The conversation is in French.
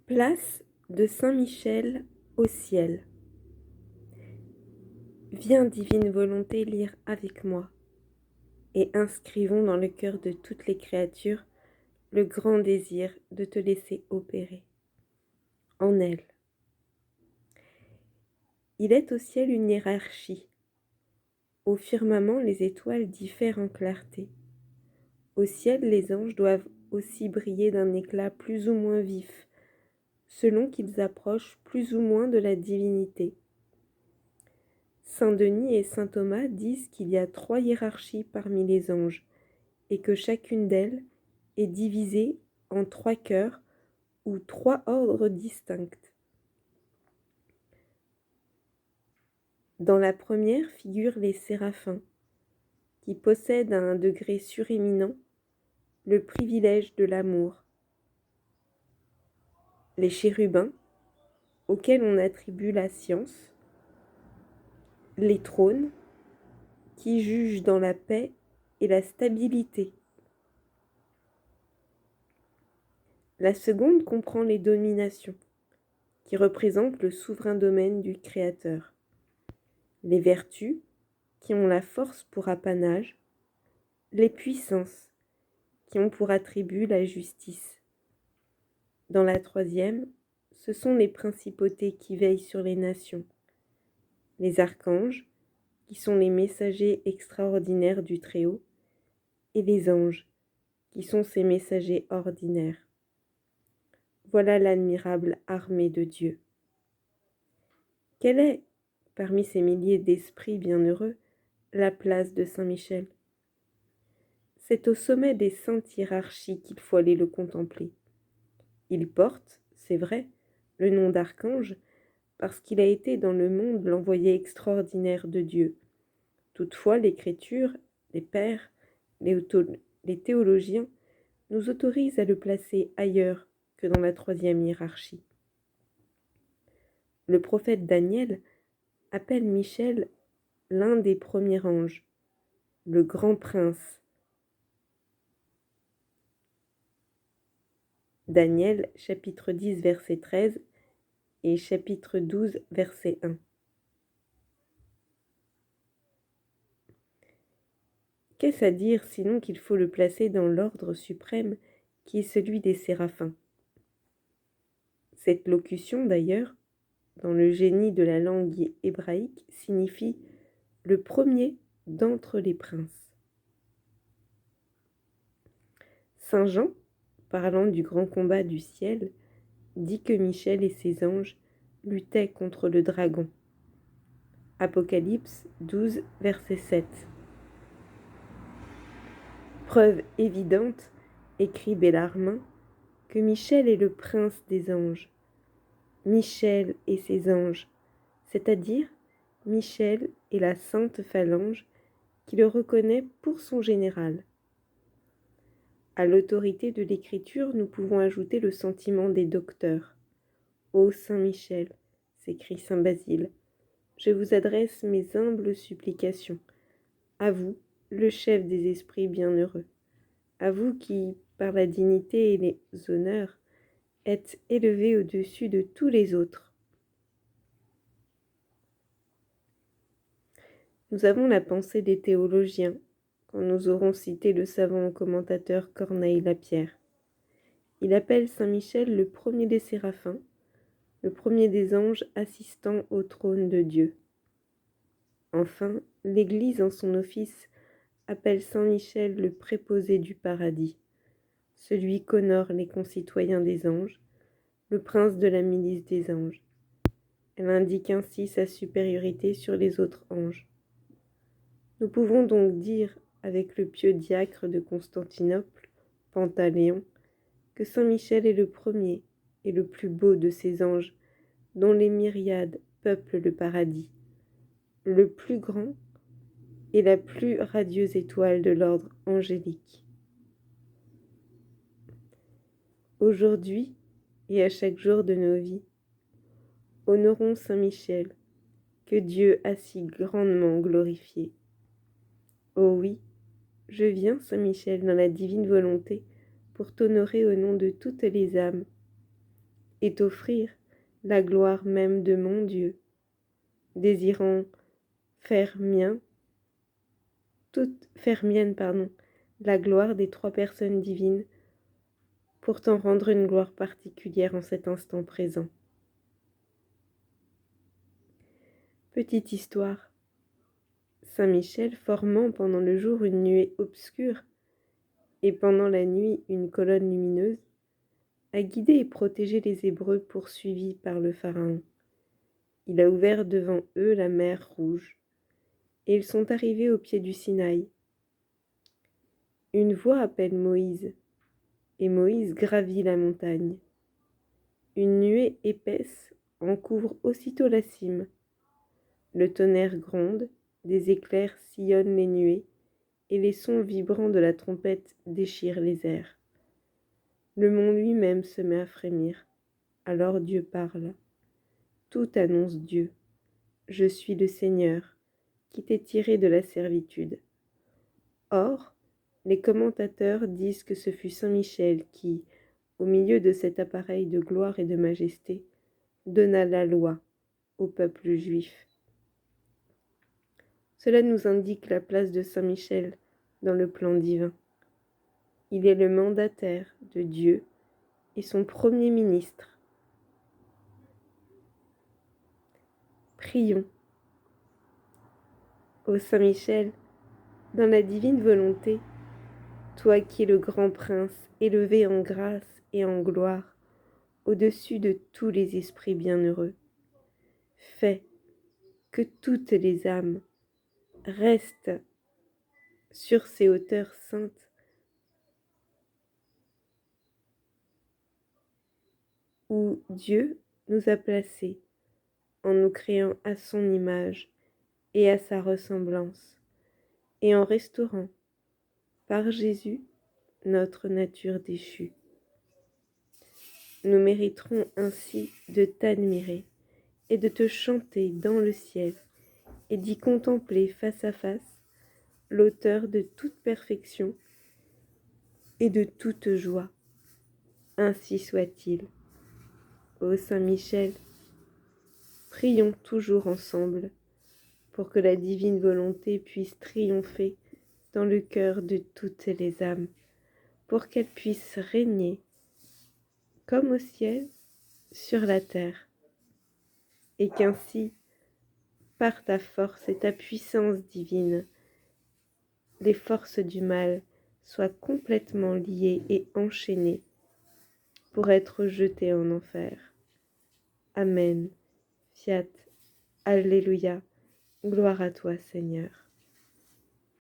Place de Saint-Michel au ciel. Viens, divine volonté, lire avec moi, et inscrivons dans le cœur de toutes les créatures le grand désir de te laisser opérer en elles. Il est au ciel une hiérarchie. Au firmament, les étoiles diffèrent en clarté. Au ciel, les anges doivent aussi briller d'un éclat plus ou moins vif, selon qu'ils approchent plus ou moins de la divinité. Saint Denis et saint Thomas disent qu'il y a 3 hiérarchies parmi les anges, et que chacune d'elles est divisée en 3 cœurs ou 3 ordres distincts. Dans la première figurent les séraphins, qui possèdent à un degré suréminent le privilège de l'amour. Les chérubins, auxquels on attribue la science. Les trônes, qui jugent dans la paix et la stabilité. La seconde comprend les dominations, qui représentent le souverain domaine du Créateur. Les vertus, qui ont la force pour apanage. Les puissances, qui ont pour attribut la justice. Dans la troisième, ce sont les principautés qui veillent sur les nations. Les archanges, qui sont les messagers extraordinaires du Très-Haut, et les anges, qui sont ses messagers ordinaires. Voilà l'admirable armée de Dieu. Quelle est, parmi ces milliers d'esprits bienheureux, la place de Saint-Michel? C'est au sommet des saintes hiérarchies qu'il faut aller le contempler. Il porte, c'est vrai, le nom d'archange, parce qu'il a été dans le monde l'envoyé extraordinaire de Dieu. Toutefois, l'Écriture, les pères, les théologiens nous autorisent à le placer ailleurs que dans la 3e hiérarchie. Le prophète Daniel appelle Michel l'un des premiers anges, le grand prince. Daniel, chapitre 10, verset 13 et chapitre 12, verset 1. Qu'est-ce à dire sinon qu'il faut le placer dans l'ordre suprême qui est celui des séraphins? Cette locution, d'ailleurs, dans le génie de la langue hébraïque, signifie le premier d'entre les princes. Saint Jean, parlant du grand combat du ciel, dit que Michel et ses anges luttaient contre le dragon. Apocalypse 12, verset 7. Preuve évidente, écrit Bellarmin, que Michel est le prince des anges. Michel et ses anges, c'est-à-dire Michel et la sainte phalange qui le reconnaît pour son général. À l'autorité de l'Écriture, nous pouvons ajouter le sentiment des docteurs. Ô Saint Michel, s'écrie Saint Basile, je vous adresse mes humbles supplications. À vous, le chef des esprits bienheureux. À vous qui, par la dignité et les honneurs, êtes élevé au-dessus de tous les autres. Nous avons la pensée des théologiens, quand nous aurons cité le savant commentateur Corneille Lapierre. Il appelle Saint Michel le premier des séraphins, le premier des anges assistant au trône de Dieu. Enfin, l'Église en son office appelle Saint Michel le préposé du paradis, celui qu'honorent les concitoyens des anges, le prince de la milice des anges. Elle indique ainsi sa supériorité sur les autres anges. Nous pouvons donc dire, avec le pieux diacre de Constantinople, Pantaléon, que Saint Michel est le premier et le plus beau de ces anges, dont les myriades peuplent le paradis, le plus grand et la plus radieuse étoile de l'ordre angélique. Aujourd'hui et à chaque jour de nos vies, honorons Saint Michel, que Dieu a si grandement glorifié. Oh oui, je viens, Saint Michel, dans la divine volonté, pour t'honorer au nom de toutes les âmes. et t'offrir la gloire même de mon Dieu, désirant faire mienne, la gloire des trois personnes divines, pour t'en rendre une gloire particulière en cet instant présent. Petite histoire. Saint Michel, formant pendant le jour une nuée obscure et pendant la nuit une colonne lumineuse, a guidé et protégé les Hébreux poursuivis par le Pharaon. Il a ouvert devant eux la mer Rouge, et ils sont arrivés au pied du Sinaï. Une voix appelle Moïse, et Moïse gravit la montagne. Une nuée épaisse en couvre aussitôt la cime. Le tonnerre gronde, des éclairs sillonnent les nuées, et les sons vibrants de la trompette déchirent les airs. Le mont lui-même se met à frémir. Alors Dieu parle. Tout annonce Dieu. Je suis le Seigneur, qui t'ai tiré de la servitude. Or, les commentateurs disent que ce fut Saint Michel qui, au milieu de cet appareil de gloire et de majesté, donna la loi au peuple juif. Cela nous indique la place de Saint Michel dans le plan divin. Il est le mandataire de Dieu et son premier ministre. Prions. Ô Saint Michel, dans la divine volonté, toi qui es le grand prince, élevé en grâce et en gloire, au-dessus de tous les esprits bienheureux, fais que toutes les âmes restent sur ces hauteurs saintes où Dieu nous a placés en nous créant à son image et à sa ressemblance, et en restaurant par Jésus notre nature déchue. Nous mériterons ainsi de t'admirer et de te chanter dans le ciel et d'y contempler face à face l'auteur de toute perfection et de toute joie. Ainsi soit-il. Ô Saint Michel, prions toujours ensemble pour que la divine volonté puisse triompher dans le cœur de toutes les âmes, pour qu'elle puisse régner comme au ciel sur la terre, et qu'ainsi, par ta force et ta puissance divine, les forces du mal soient complètement liées et enchaînées pour être jetées en enfer. Amen. Fiat. Alléluia. Gloire à toi, Seigneur.